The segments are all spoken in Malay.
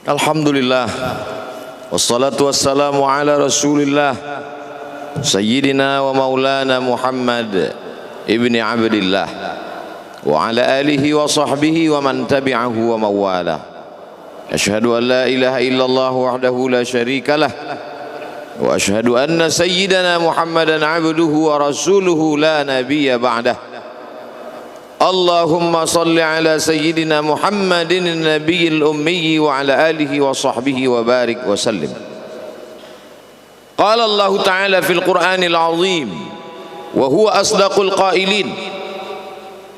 Alhamdulillah, wassalatu wassalamu ala rasulillah Sayyidina wa maulana Muhammad ibni Abdillah wa ala alihi wa sahbihi wa man tabi'ahu wa mawala. Ashhadu an la ilaha illallah wahdahu la syarika lah wa ashhadu anna sayyidana Muhammadan abduhu wa rasuluhu la nabiyya ba'dah. Allahumma salli ala sayyidina Muhammadin nabiyil ummi wa ala alihi wa sahbihi wa barik wa sallim. Qala Allah Ta'ala fil Qur'anil azim wa huwa asdaqul qailin.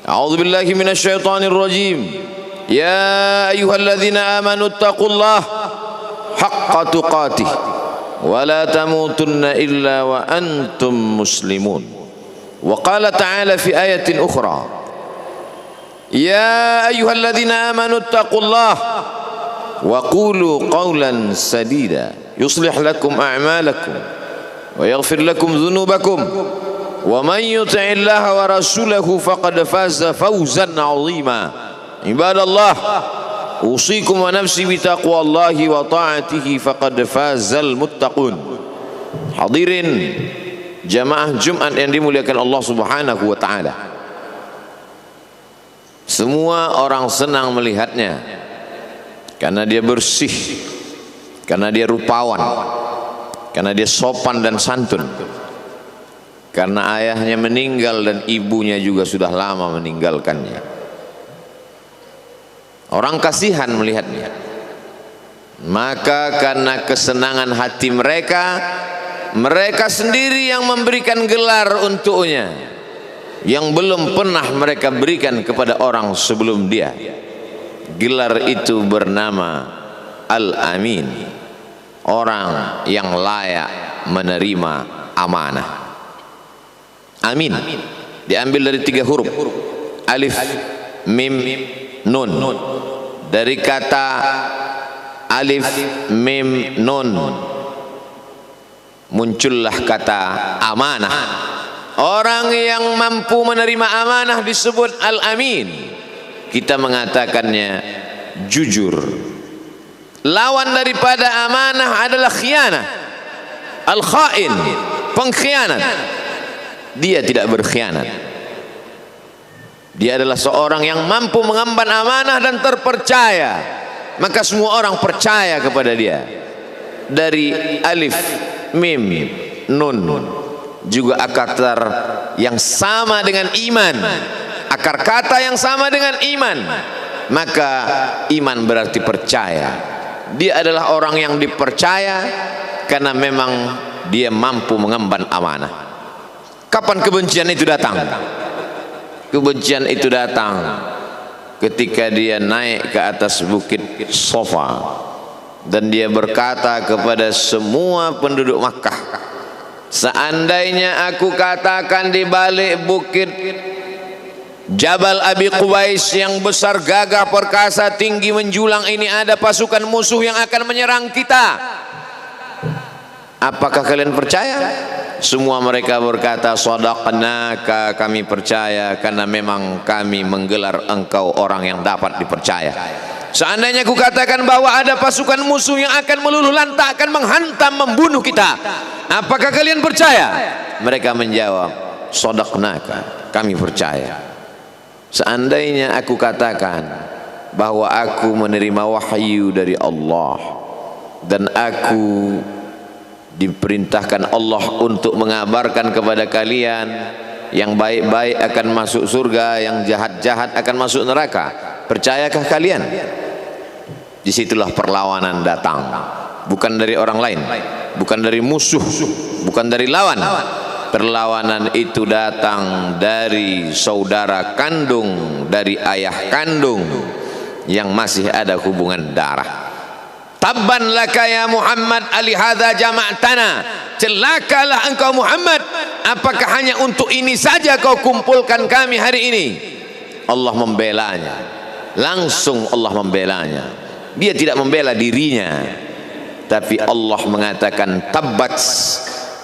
A'udzu billahi minasy syaithanir rajim. Ya ayyuhalladzina amanu taqullaha haqqa tuqatih wa la tamutunna illa wa antum muslimun. Wa qala ta'ala fi ayatin ukhra. Ya ayyuhalladzina amanu taqullaha wa qulu qawlan sadida yuslih lakum a'malakum wa yaghfir lakum dhunubakum wa man yuti'illaha wa rasulahu faqad faza fawzan 'azima. Ibadallah, usikum wa nafsi bi taqwallahi wa ta'atihi faqad fazal muttaqun. Hadirin jamaah Jumat yang dimuliakan Allah Subhanahu wa taala. Semua orang senang melihatnya karena dia bersih, karena dia rupawan, karena dia sopan dan santun, karena ayahnya meninggal dan ibunya juga sudah lama meninggalkannya. Orang kasihan melihatnya, maka karena kesenangan hati mereka, mereka sendiri yang memberikan gelar untuknya yang belum pernah mereka berikan kepada orang sebelum dia. Gelar itu bernama Al-Amin, orang yang layak menerima amanah. Amin diambil dari 3 huruf, alif, mim, nun. Dari kata alif, mim, nun muncullah kata amanah. Orang yang mampu menerima amanah disebut Al-Amin. Kita mengatakannya jujur. Lawan daripada amanah adalah khianah, al-khain, pengkhianat. Dia tidak berkhianat. Dia adalah seorang yang mampu mengemban amanah dan terpercaya, maka semua orang percaya kepada dia. Dari alif, mim, nun juga akar yang sama dengan iman, akar kata yang sama dengan iman, maka iman berarti percaya. Dia adalah orang yang dipercaya karena memang dia mampu mengemban amanah. Kapan kebencian itu datang? Kebencian itu datang ketika dia naik ke atas bukit Safa dan dia berkata kepada semua penduduk Makkah, seandainya aku katakan di balik bukit Jabal Abi Quwais yang besar, gagah, perkasa, tinggi, menjulang ini ada pasukan musuh yang akan menyerang kita, apakah kalian percaya? Semua mereka berkata, shadaqnaka, kami percaya karena memang kami menggelar engkau orang yang dapat dipercaya. Seandainya aku katakan bahwa ada pasukan musuh yang akan meluluh lantakkan, menghantam, membunuh kita, apakah kalian percaya? Mereka menjawab, shadaqnaka, kami percaya. Seandainya aku katakan bahwa aku menerima wahyu dari Allah dan aku diperintahkan Allah untuk mengabarkan kepada kalian yang baik-baik akan masuk surga, yang jahat-jahat akan masuk neraka, percayakah kalian? Disitulah perlawanan datang, bukan dari orang lain, bukan dari musuh, bukan dari lawan. Perlawanan itu datang dari saudara kandung, dari ayah kandung yang masih ada hubungan darah. Tabban laka ya Muhammad alihadza jama'tana, celakalah engkau Muhammad, apakah hanya untuk ini saja kau kumpulkan kami hari ini? Allah membelanya, langsung Allah membelanya. Dia tidak membela dirinya, tapi Allah mengatakan tabbat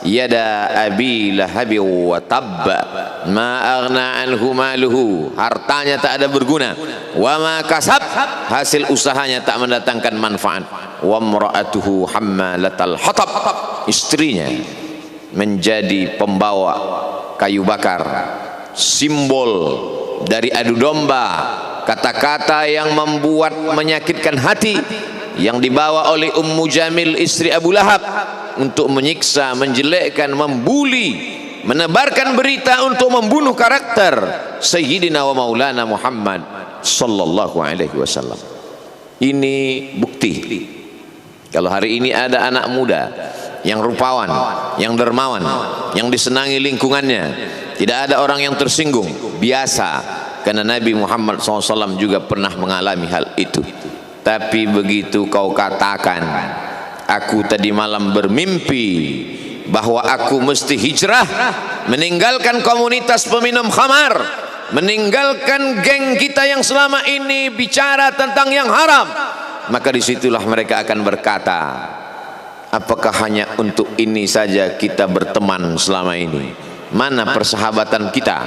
yada abi lahabi wa tabba ma aghna anhu maluhu, hartanya tak ada berguna, wa ma kasab, hasil usahanya tak mendatangkan manfaat, wa imra'atuhu hammalatal hatab, istrinya menjadi pembawa kayu bakar, simbol dari adu domba, kata-kata yang membuat menyakitkan hati yang dibawa oleh Ummu Jamil istri Abu Lahab untuk menyiksa, menjelekkan, membuli, menebarkan berita untuk membunuh karakter Sayyidina wa Maulana Muhammad sallallahu alaihi wasallam. Ini bukti kalau hari ini ada anak muda yang rupawan, yang dermawan, yang disenangi lingkungannya, tidak ada orang yang tersinggung, biasa, karena Nabi Muhammad SAW juga pernah mengalami hal itu. Tapi begitu kau katakan, aku tadi malam bermimpi bahwa aku mesti hijrah, meninggalkan komunitas peminum khamar, meninggalkan geng kita yang selama ini bicara tentang yang haram, maka disitulah mereka akan berkata, apakah hanya untuk ini saja kita berteman selama ini? Mana persahabatan kita?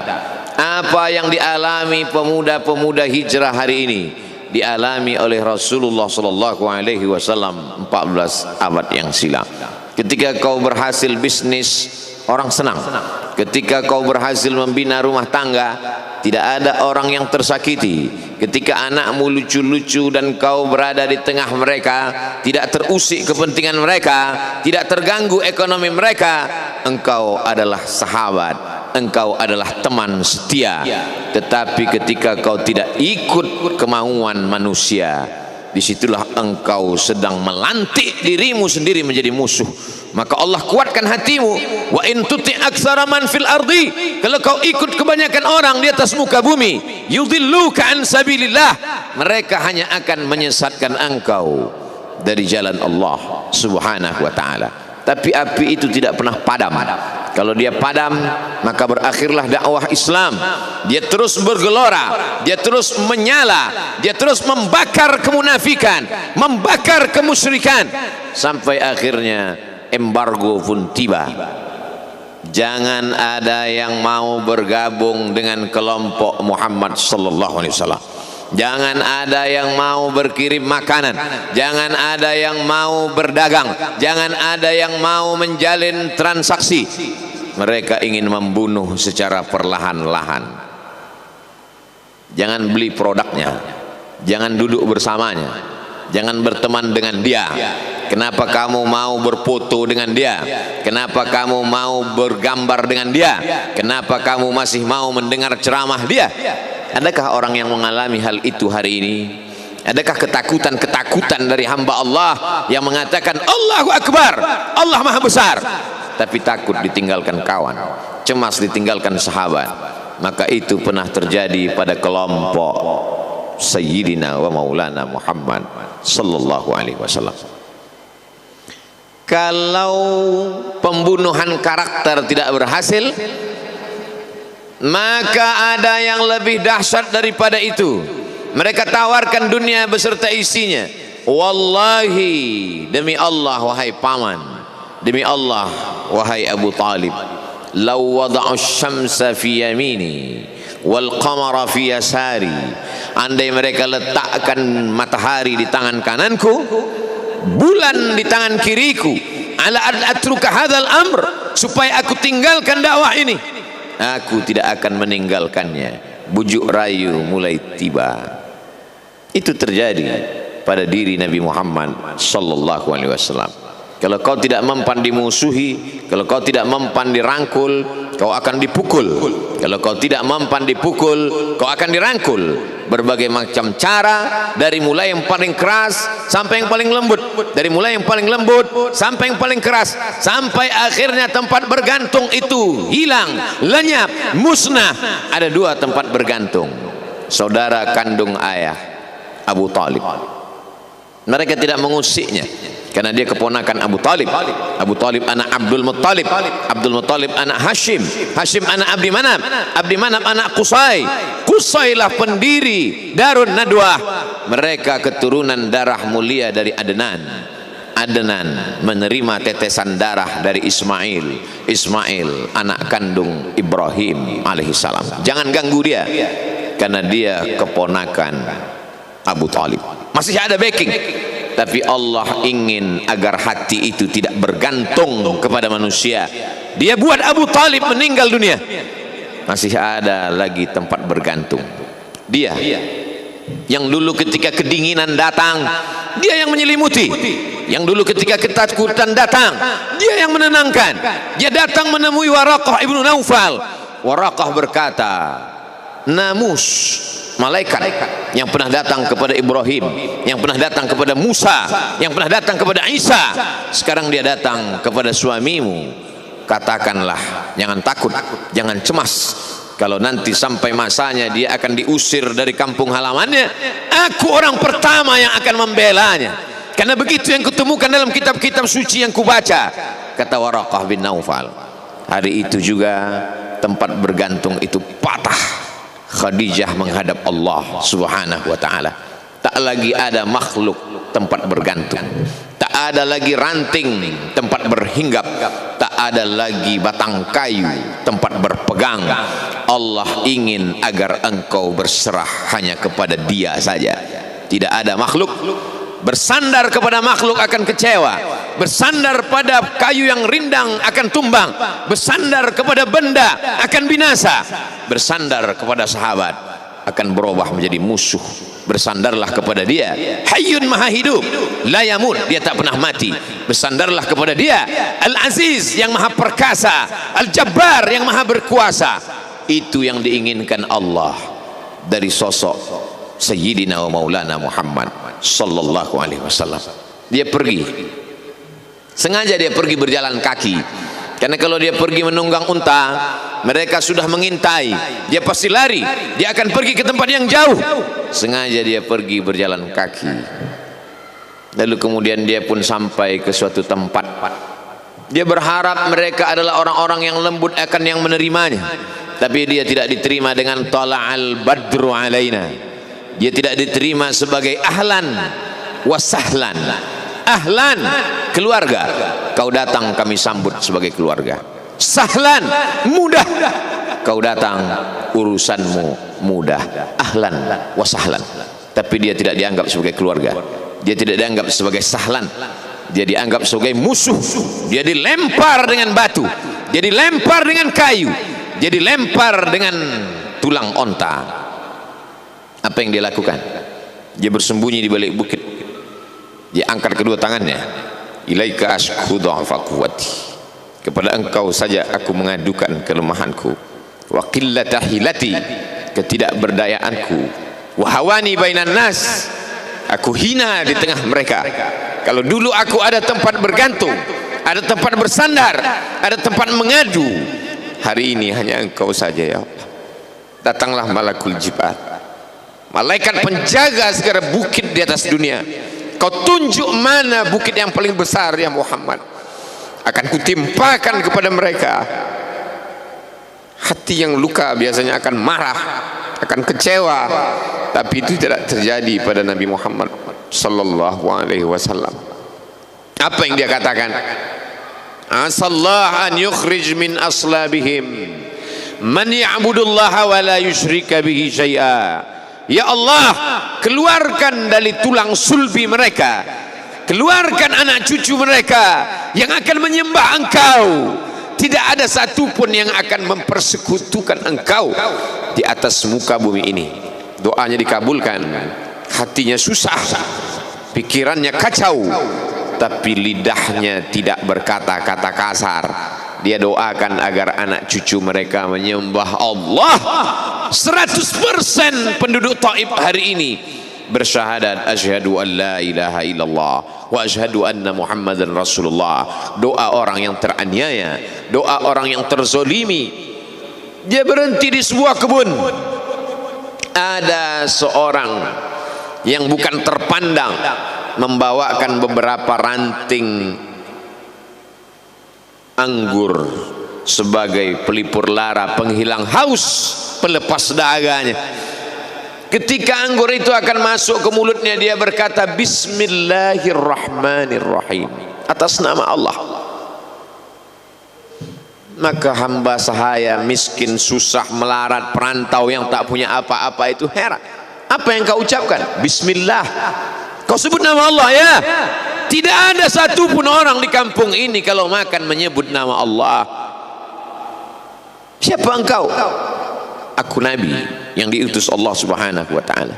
Apa yang dialami pemuda-pemuda hijrah hari ini dialami oleh Rasulullah sallallahu alaihi wasallam 14 abad yang silam. Ketika kau berhasil bisnis, orang senang. Ketika kau berhasil membina rumah tangga, tidak ada orang yang tersakiti. Ketika anakmu lucu-lucu dan kau berada di tengah mereka, tidak terusik kepentingan mereka, tidak terganggu ekonomi mereka, engkau adalah sahabat, engkau adalah teman setia. Tetapi ketika kau tidak ikut kemauan manusia, disitulah engkau sedang melantik dirimu sendiri menjadi musuh. Maka Allah kuatkan hatimu. Wa in tuti aktsara man fil ardi, kalau kau ikut kebanyakan orang di atas muka bumi, yudilluka an sabilillah, mereka hanya akan menyesatkan engkau dari jalan Allah subhanahu wa ta'ala. Tapi api itu tidak pernah padam. Kalau dia padam, maka berakhirlah dakwah Islam. Dia terus bergelora, dia terus menyala, dia terus membakar kemunafikan, membakar kemusyrikan, sampai akhirnya embargo pun tiba. Jangan ada yang mau bergabung dengan kelompok Muhammad sallallahu alaihi wasallam. Jangan ada yang mau berkirim makanan, jangan ada yang mau berdagang, jangan ada yang mau menjalin transaksi. Mereka ingin membunuh secara perlahan-lahan. Jangan beli produknya, jangan duduk bersamanya, jangan berteman dengan dia. Kenapa kamu mau berfoto dengan dia? Kenapa kamu mau bergambar dengan dia? Kenapa kamu masih mau mendengar ceramah dia? Adakah orang yang mengalami hal itu hari ini? Adakah ketakutan-ketakutan dari hamba Allah yang mengatakan Allahu Akbar, Allah Maha Besar, tapi takut ditinggalkan kawan, cemas ditinggalkan sahabat? Maka itu pernah terjadi pada kelompok Sayyidina wa Maulana Muhammad sallallahu alaihi wasallam. Kalau pembunuhan karakter tidak berhasil, maka ada yang lebih dahsyat daripada itu. Mereka tawarkan dunia beserta isinya. Wallahi, demi Allah wahai paman, demi Allah wahai Abu Talib, law wada'u syamsa fi yamini wal qamara fi yasari, andai mereka letakkan matahari di tangan kananku, bulan di tangan kiriku, ala atruka hadzal amr, supaya aku tinggalkan dakwah ini, aku tidak akan meninggalkannya. Bujuk rayu mulai tiba. Itu terjadi pada diri Nabi Muhammad sallallahu alaihi wasallam. Kalau kau tidak mempan dimusuhi, kalau kau tidak mempan dirangkul, kau akan dipukul. Kalau kau tidak mempan dipukul, kau akan dirangkul. Berbagai macam cara, dari mulai yang paling keras sampai yang paling lembut, dari mulai yang paling lembut sampai yang paling keras, sampai akhirnya tempat bergantung itu hilang, lenyap, musnah. Ada dua tempat bergantung, saudara kandung ayah Abu Talib. Mereka tidak mengusiknya karena dia keponakan Abu Talib. Abu Talib anak Abdul Muttalib, Abdul Muttalib anak Hashim, Hashim anak Abdi Manaf, Abdi Manaf anak Qusay, Qusaylah pendiri Darun Nadwah. Mereka keturunan darah mulia dari Adnan. Adnan menerima tetesan darah dari Ismail anak kandung Ibrahim alaihissalam. Jangan ganggu dia, karena dia keponakan Abu Talib. Masih ada backing, tapi Allah ingin agar hati itu tidak bergantung kepada manusia. Dia buat Abu Talib meninggal dunia, masih ada lagi tempat bergantung. Dia yang dulu ketika kedinginan datang, dia yang menyelimuti. Yang dulu ketika ketakutan datang, dia yang menenangkan. Dia datang menemui Waraqah ibnu Naufal. Waraqah berkata, Namus, malaikat yang pernah datang kepada Ibrahim, yang pernah datang kepada Musa, yang pernah datang kepada Isa, sekarang dia datang kepada suamimu. Katakanlah, jangan takut, jangan cemas. Kalau nanti sampai masanya dia akan diusir dari kampung halamannya, aku orang pertama yang akan membelanya. Karena begitu yang kutemukan dalam kitab-kitab suci yang kubaca, kata Waraqah bin Naufal. Hari itu juga tempat bergantung itu patah. Khadijah menghadap Allah subhanahu wa ta'ala. Tak lagi ada makhluk tempat bergantung, tak ada lagi ranting tempat berhinggap, tak ada lagi batang kayu tempat berpegang. Allah ingin agar engkau berserah hanya kepada Dia saja. Tidak ada makhluk. Bersandar kepada makhluk akan kecewa, bersandar pada kayu yang rindang akan tumbang, bersandar kepada benda akan binasa, bersandar kepada sahabat akan berubah menjadi musuh. Bersandarlah kepada Dia, Hayyun Maha Hidup, la yamut, Dia tak pernah mati. Bersandarlah kepada Dia, Al-Aziz yang Maha Perkasa, Al-Jabbar yang Maha Berkuasa. Itu yang diinginkan Allah dari sosok Sayyidina wa Maulana Muhammad sallallahu alaihi wasallam. Dia pergi, sengaja dia pergi berjalan kaki, karena kalau dia pergi menunggang unta, mereka sudah mengintai, dia pasti lari, dia akan pergi ke tempat yang jauh. Sengaja dia pergi berjalan kaki. Lalu kemudian dia pun sampai ke suatu tempat. Dia berharap mereka adalah orang-orang yang lembut akan yang menerimanya, tapi dia tidak diterima dengan tala'al badru alaina. Dia tidak diterima sebagai ahlan wasahlan. Ahlan, keluarga, kau datang kami sambut sebagai keluarga. Sahlan, mudah, kau datang urusanmu mudah. Ahlan wasahlan. Tapi dia tidak dianggap sebagai keluarga, dia tidak dianggap sebagai sahlan, dia dianggap sebagai musuh. Dia dilempar dengan batu, dia dilempar dengan kayu, dia dilempar dengan tulang onta. Apa yang dia lakukan? Dia bersembunyi di balik bukit. Dia angkat kedua tangannya. Ilaika ashku dha'fa quwwati. Kepada engkau saja aku mengadukan kelemahanku. Wa qillata hilati, ketidakberdayaanku. Wa hawani bainan nas, aku hina di tengah mereka. Kalau dulu aku ada tempat bergantung, ada tempat bersandar, ada tempat mengadu, hari ini hanya engkau saja ya Allah. Datanglah malakul jibal, malaikat penjaga segala bukit di atas dunia. Kau tunjuk mana bukit yang paling besar ya Muhammad, akan kutimpakan kepada mereka. Hati yang luka biasanya akan marah, akan kecewa, tapi itu tidak terjadi pada Nabi Muhammad sallallahu alaihi wasallam. Apa yang dia katakan? Asallah an yukhrij min aslabihim man ya'budullaha wa la yusyrika bihi syai'a. Ya Allah, keluarkan dari tulang sulbi mereka, keluarkan anak cucu mereka yang akan menyembah engkau. Tidak ada satupun yang akan mempersekutukan engkau di atas muka bumi ini. Doanya dikabulkan, hatinya susah, pikirannya kacau, tapi lidahnya tidak berkata-kata kasar. Dia doakan agar anak cucu mereka menyembah Allah. 100% penduduk Taif hari ini bersyahadat asyhadu an la ilaha illallah wa asyhadu anna muhammadan rasulullah. Doa orang yang teraniaya, doa orang yang terzolimi. Dia berhenti di sebuah kebun. Ada seorang yang bukan terpandang membawakan beberapa ranting anggur sebagai pelipur lara, penghilang haus, pelepas daganya. Ketika anggur itu akan masuk ke mulutnya, dia berkata Bismillahirrahmanirrahim, atas nama Allah. Maka hamba sahaya miskin, susah, melarat, perantau yang tak punya apa-apa itu heran. Apa yang kau ucapkan? Bismillah. Kau sebut nama Allah ya. Tidak ada satupun orang di kampung ini kalau makan menyebut nama Allah. Siapa engkau? Aku Nabi yang diutus Allah Subhanahu wa ta'ala.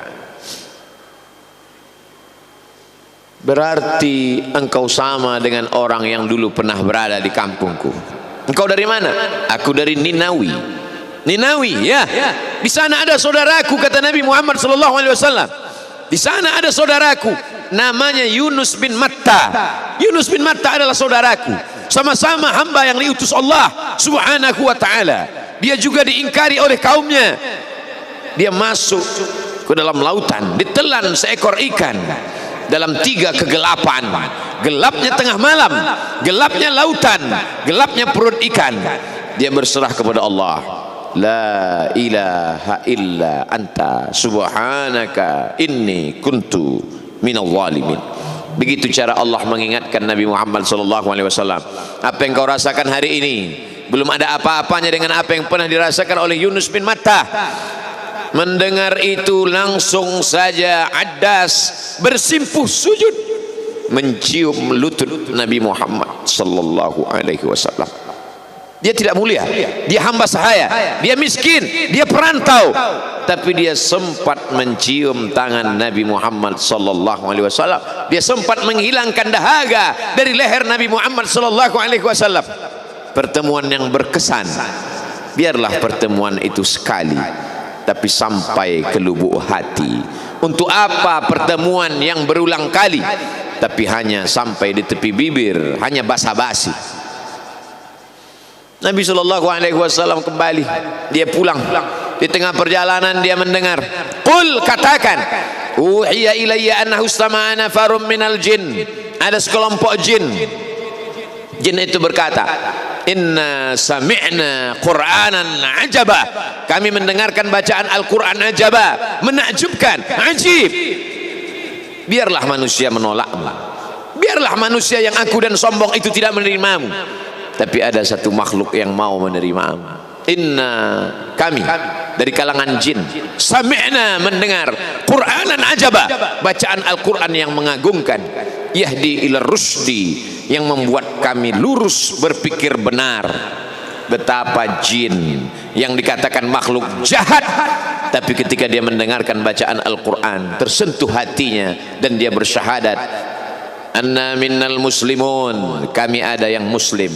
Berarti engkau sama dengan orang yang dulu pernah berada di kampungku. Engkau dari mana? Aku dari Ninawi. Ninawi ya. Di sana ada saudaraku, kata Nabi Muhammad sallallahu alaihi wasallam. Di sana ada saudaraku namanya Yunus bin Matta. Yunus bin Matta adalah saudaraku. Sama-sama hamba yang diutus Allah Subhanahu wa ta'ala. Dia juga diingkari oleh kaumnya. Dia masuk ke dalam lautan, ditelan seekor ikan dalam 3 kegelapan. Gelapnya tengah malam, gelapnya lautan, gelapnya perut ikan. Dia berserah kepada Allah. La ilaha illa anta subhanaka inni kuntu minal zalimin. Begitu cara Allah mengingatkan Nabi Muhammad sallallahu alaihi wasallam. Apa yang kau rasakan hari ini belum ada apa-apanya dengan apa yang pernah dirasakan oleh Yunus bin Matta. Mendengar itu langsung saja Addas bersimpuh sujud mencium lutut Nabi Muhammad sallallahu alaihi wasallam. Dia tidak mulia, dia hamba sahaya, dia miskin, dia perantau, tapi dia sempat mencium tangan Nabi Muhammad sallallahu alaihi wasallam. Dia sempat menghilangkan dahaga dari leher Nabi Muhammad sallallahu alaihi wasallam. Pertemuan yang berkesan. Biarlah pertemuan itu sekali, tapi sampai ke lubuk hati. Untuk apa pertemuan yang berulang kali tapi hanya sampai di tepi bibir, hanya basa-basi? Nabi sallallahu alaihi wasallam kembali, dia pulang. Di tengah perjalanan dia mendengar, qul, katakan, uhiya ilayya annahu istama'a nafarun minal jin. Ada sekelompok jin. Jin itu berkata, inna sami'na qur'anan ajaba. Kami mendengarkan bacaan Al-Quran ajaba, menakjubkan, ajib. Biarlah manusia menolakmu, biarlah manusia yang aku dan sombong itu tidak menerimamu, tapi ada satu makhluk yang mau menerimamu. Inna, kami dari kalangan jin, sami'na, mendengar, Qur'anan ajaba, bacaan Al-Quran yang mengagumkan, yahdi ila rusdi, yang membuat kami lurus berpikir benar. Betapa jin yang dikatakan makhluk jahat, tapi ketika dia mendengarkan bacaan Al-Quran tersentuh hatinya dan dia bersyahadat, anna minnal muslimun, kami ada yang muslim,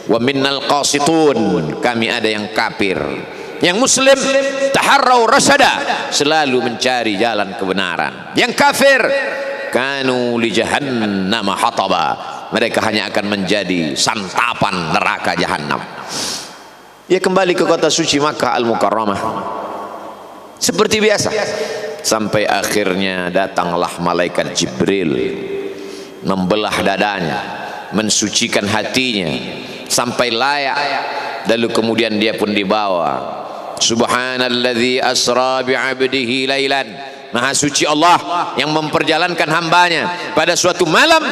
wa minnal qasitun, kami ada yang kafir. Yang muslim taharrau rasyada, selalu mencari jalan kebenaran. Yang kafir kanu li jahannam hataba, mereka hanya akan menjadi santapan neraka jahanam. Dia kembali ke kota suci Makkah Al-Mukarramah seperti biasa, sampai akhirnya datanglah malaikat Jibril membelah dadanya, mensucikan hatinya sampai layak. Lalu kemudian dia pun dibawa. Subhanalladzi asra bi'abdihi lailan, Maha suci Allah yang memperjalankan hambanya pada suatu malam,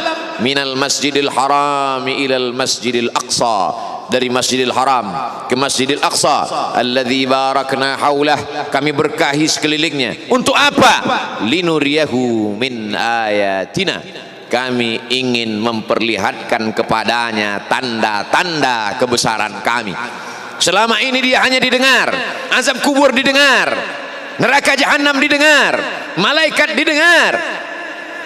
minal masjidil harami ilal masjidil aqsa, dari Masjidil Haram ke Masjidil Aqsa, alladzi barakna haulah, kami berkahi sekelilingnya. Untuk apa? Linuriyahu min ayatina, kami ingin memperlihatkan kepadanya tanda-tanda kebesaran kami. Selama ini dia hanya didengar, azab kubur didengar, neraka jahanam didengar, malaikat didengar.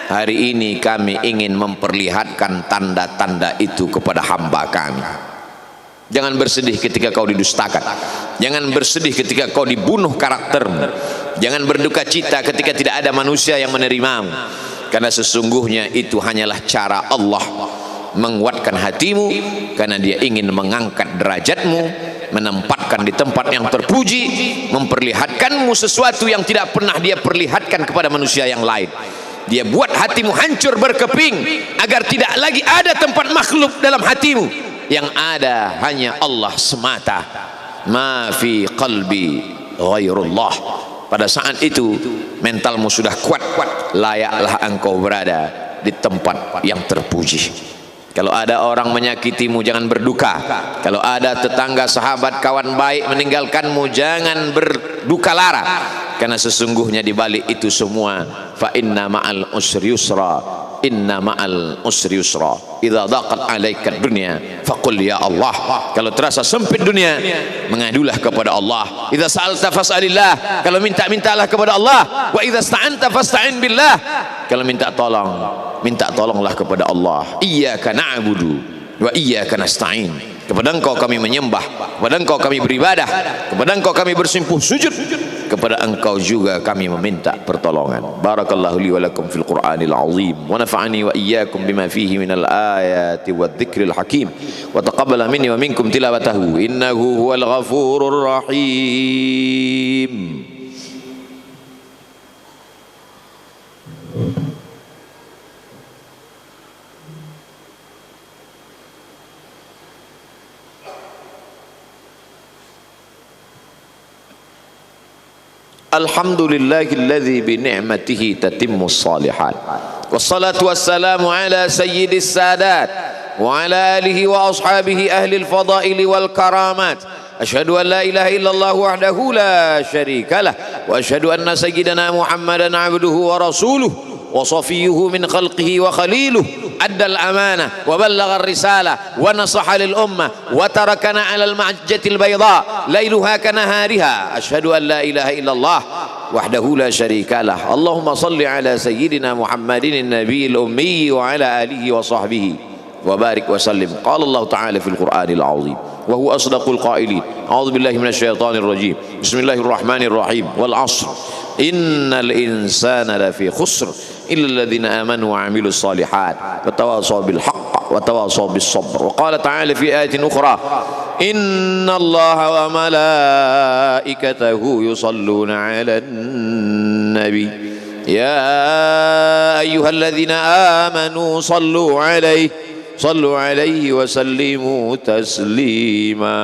Hari ini kami ingin memperlihatkan tanda-tanda itu kepada hamba kami. Jangan bersedih ketika kau didustakan, jangan bersedih ketika kau dibunuh karaktermu, jangan berduka cita ketika tidak ada manusia yang menerimamu, karena sesungguhnya itu hanyalah cara Allah menguatkan hatimu, karena dia ingin mengangkat derajatmu, menempatkan di tempat yang terpuji, memperlihatkanmu sesuatu yang tidak pernah dia perlihatkan kepada manusia yang lain. Dia buat hatimu hancur berkeping agar tidak lagi ada tempat makhluk dalam hatimu, yang ada hanya Allah semata. Ma fi qalbi ghairullah, pada saat itu mentalmu sudah kuat, layaklah engkau berada di tempat yang terpuji. Kalau ada orang menyakitimu, jangan berduka. Kalau ada tetangga, sahabat, kawan baik meninggalkanmu, jangan berduka lara. Karena sesungguhnya di balik itu semua, fa inna ma'al usri yusra, inna ma'al usri yusra. Idza daqat 'alaika dunya faqul ya Allah. Kalau terasa sempit dunia, mengadulah kepada Allah. Idza sa'alta fas'alillah. Kalau minta-mintalah kepada Allah. Wa idza sta'anta fasta'in billah. Kalau minta tolonglah kepada Allah. Iyyaka na'budu wa iyyaka nasta'in. Kepada Engkau kami menyembah, kepada Engkau kami beribadah, kepada Engkau kami bersimpuh sujud, kepada Engkau juga kami meminta pertolongan. Barakallahu li wa lakum fil Qur'anil azim wa nafa'ani wa iyyakum bima fihi minal ayati wadh-dhikril hakim wa taqabbala minni wa minkum tilawatahu innahu huwal ghafurur rahim. Alhamdulillahilladzi bi ni'matihi tatimmus shalihat. Wassalatu wassalamu ala sayyidis sadat wa ala alihi wa ashabihi ahli al-fadaili wal karamat. Asyhadu an la ilaha illallah wahdahu la syarikalah wa asyhadu anna sayyidana Muhammadan abduhu wa rasuluh wa safiyuhu min khalqihi wa khaliluh. Addal amanah wa ballagha ar-risalah wa nasaha lil ummah wa tarakana 'ala al-mahjjatil bayda lailuha kanahariha. Asyhadu an la ilaha illallah wahdahu la syarikalah. Allahumma salli ala sayyidina Muhammadin an-nabiyil ummi wa ala alihi wa sahbihi wa barik wa sallim. Qala Allah ta'ala fil Qur'anil azim wa huwa asdaqul qailin. A'udzu billahi minasy syaithanir rajim. Bismillahirrahmanirrahim. Wal 'ashr innal insana lafi khusr illa alladhina amanu wa 'amilus shalihat wa tawasaw bil haqq wa tawasaw bis sabr. Wa qala ta'ala fi ayatin ukhra inna Allaha wa malaikatahu yusalluna 'alan nabi ya ayyuhalladhina amanu sallu 'alaihi wa sallimu taslima.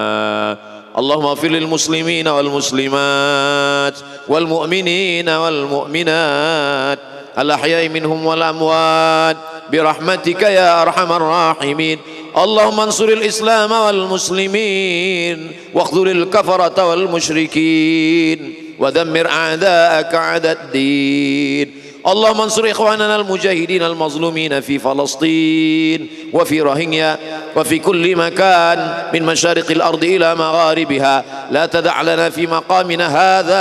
Allahumma ighfir lil muslimina wal muslimat wal mu'minina wal mu'minat al-ahya'i minhum wal amwat birahmatika ya arhamar rahimin. Allahumma ansuril islam wal muslimin waqhdhuril kafarata wal musyrikin wa dammir a'da'aka 'adad-din. اللهم انصر إخواننا المجاهدين المظلومين في فلسطين وفي روهينيا وفي كل مكان من مشارق الأرض إلى مغاربها. لا تدع لنا في مقامنا هذا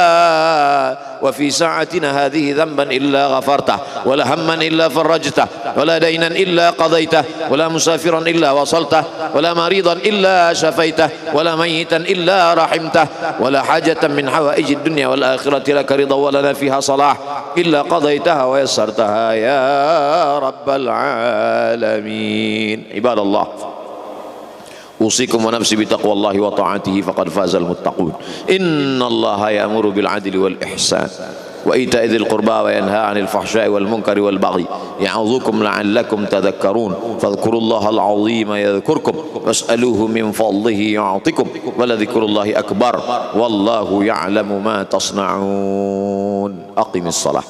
وفي ساعتنا هذه ذنبا إلا غفرته ولا هما إلا فرجته ولا دينا إلا قضيته ولا مسافرا إلا وصلته ولا مريضا إلا شفيته ولا ميتا إلا رحمته ولا حاجة من حوائج الدنيا والآخرة لك رضا ولنا فيها صلاح إلا قضيتها ويسرتها يا رب العالمين. عباد الله أوصيكم ونفسي بتقوى الله وطاعته فقد فاز المتقون. إن الله يأمر بالعدل والإحسان وإيتاء ذي القربى وينهى عن الفحشاء والمنكر والبغي يعظكم لعلكم تذكرون. فاذكروا الله العظيم يذكركم واسألوه من فضله يعطكم ولذكر الله أكبر والله يعلم ما تصنعون. أقم الصلاة.